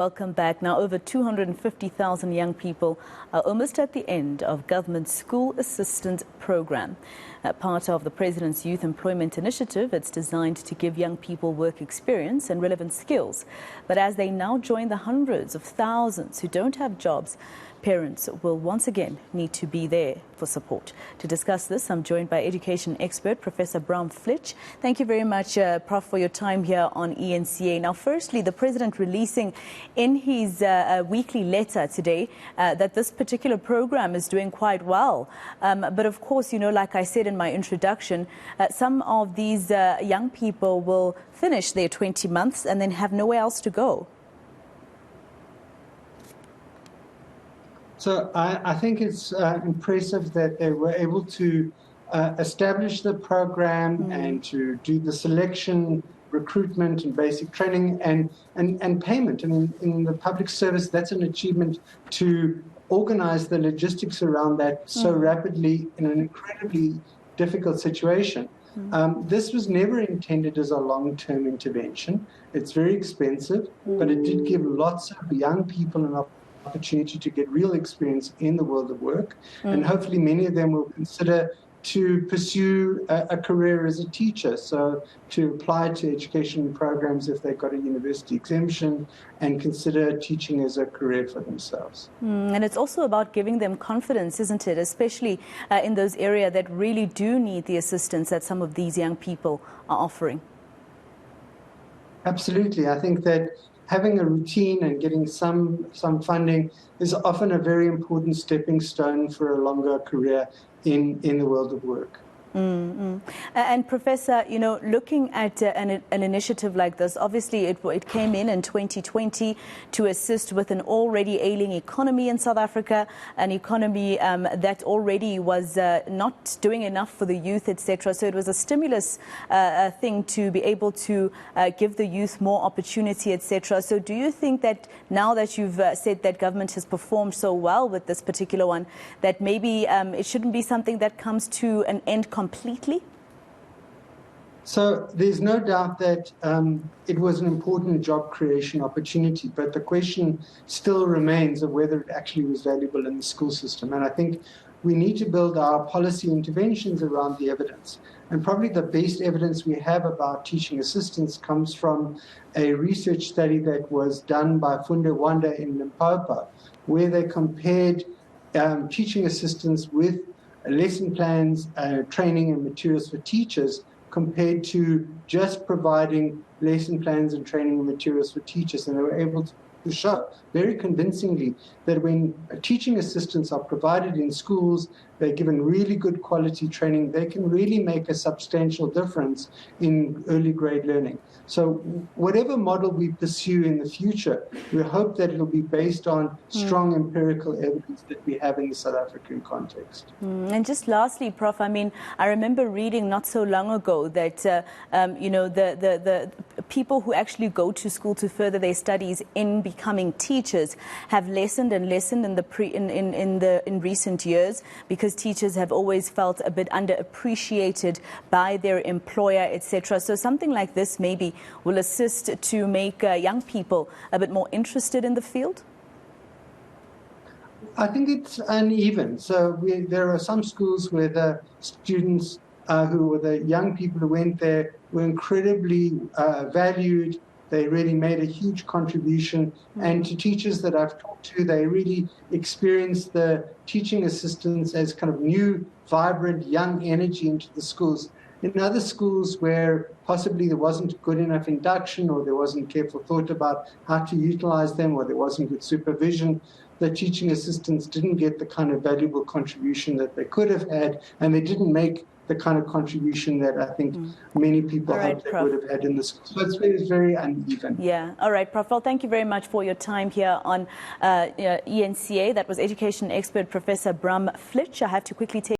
Welcome back. Now, over 250,000 young people are almost at the end of government's school assistance program. Part of the President's Youth Employment Initiative, it's designed to give young people work experience and relevant skills. But as they now join the hundreds of thousands who don't have jobs, parents will once again need to be there for support. To discuss this, I'm joined by education expert Professor Brahm Fleisch. Thank you very much, Prof, for your time here on eNCA. Now, firstly, the President releasing in his weekly letter today that this particular program is doing quite well. But of course, you know, like I said in my introduction, some of these young people will finish their 20 months and then have nowhere else to go. So I think it's impressive that they were able to establish the program and to do the selection, recruitment and basic training and payment. I mean, in the public service, that's an achievement to organize the logistics around that so rapidly in an incredibly difficult situation. This was never intended as a long-term intervention. It's very expensive, but it did give lots of young people an opportunity to get real experience in the world of work, and hopefully many of them will consider to pursue a career as a teacher, so to apply to education programs if they've got a university exemption and consider teaching as a career for themselves. And it's also about giving them confidence, isn't it, especially in those areas that really do need the assistance that some of these young people are offering. Absolutely. I think that having a routine and getting some funding is often a very important stepping stone for a longer career in the world of work. And Professor, you know, looking at an initiative like this, obviously it came in 2020 to assist with an already ailing economy in South Africa, an economy that already was not doing enough for the youth, etc. So it was a stimulus thing to be able to give the youth more opportunity, etc. So do you think that now that you've said that government has performed so well with this particular one, that maybe it shouldn't be something that comes to an end completely? So there's no doubt that it was an important job creation opportunity, but the question still remains of whether it actually was valuable in the school system. And I think we need to build our policy interventions around the evidence. And probably the best evidence we have about teaching assistants comes from a research study that was done by Funda Wanda in Limpopo, where they compared teaching assistants with lesson plans, training and materials for teachers compared to just providing lesson plans and training and materials for teachers. And they were able to show very convincingly that when teaching assistants are provided in schools, they're given really good quality training, they can really make a substantial difference in early grade learning. So whatever model we pursue in the future, we hope that it'll be based on strong empirical evidence that we have in the South African context. And just lastly, Prof, I mean, I remember reading not so long ago that, you know, the people who actually go to school to further their studies in becoming teachers have lessened and lessened in recent years, because teachers have always felt a bit underappreciated by their employer, etc. So something like this maybe will assist to make young people a bit more interested in the field? I think it's uneven. So there are some schools where the students who were the young people who went there were incredibly valued. They really made a huge contribution. And to teachers that I've talked to, they really experienced the teaching assistants as kind of new, vibrant, young energy into the schools. In other schools where possibly there wasn't good enough induction, or there wasn't careful thought about how to utilize them, or there wasn't good supervision, the teaching assistants didn't get the kind of valuable contribution that they could have had, and they didn't make the kind of contribution that I think many people hoped they would have had in the school. So it's very uneven. Yeah. All right, Prof. Well, thank you very much for your time here on eNCA. That was education expert Professor Brahm Fleisch. I have to quickly take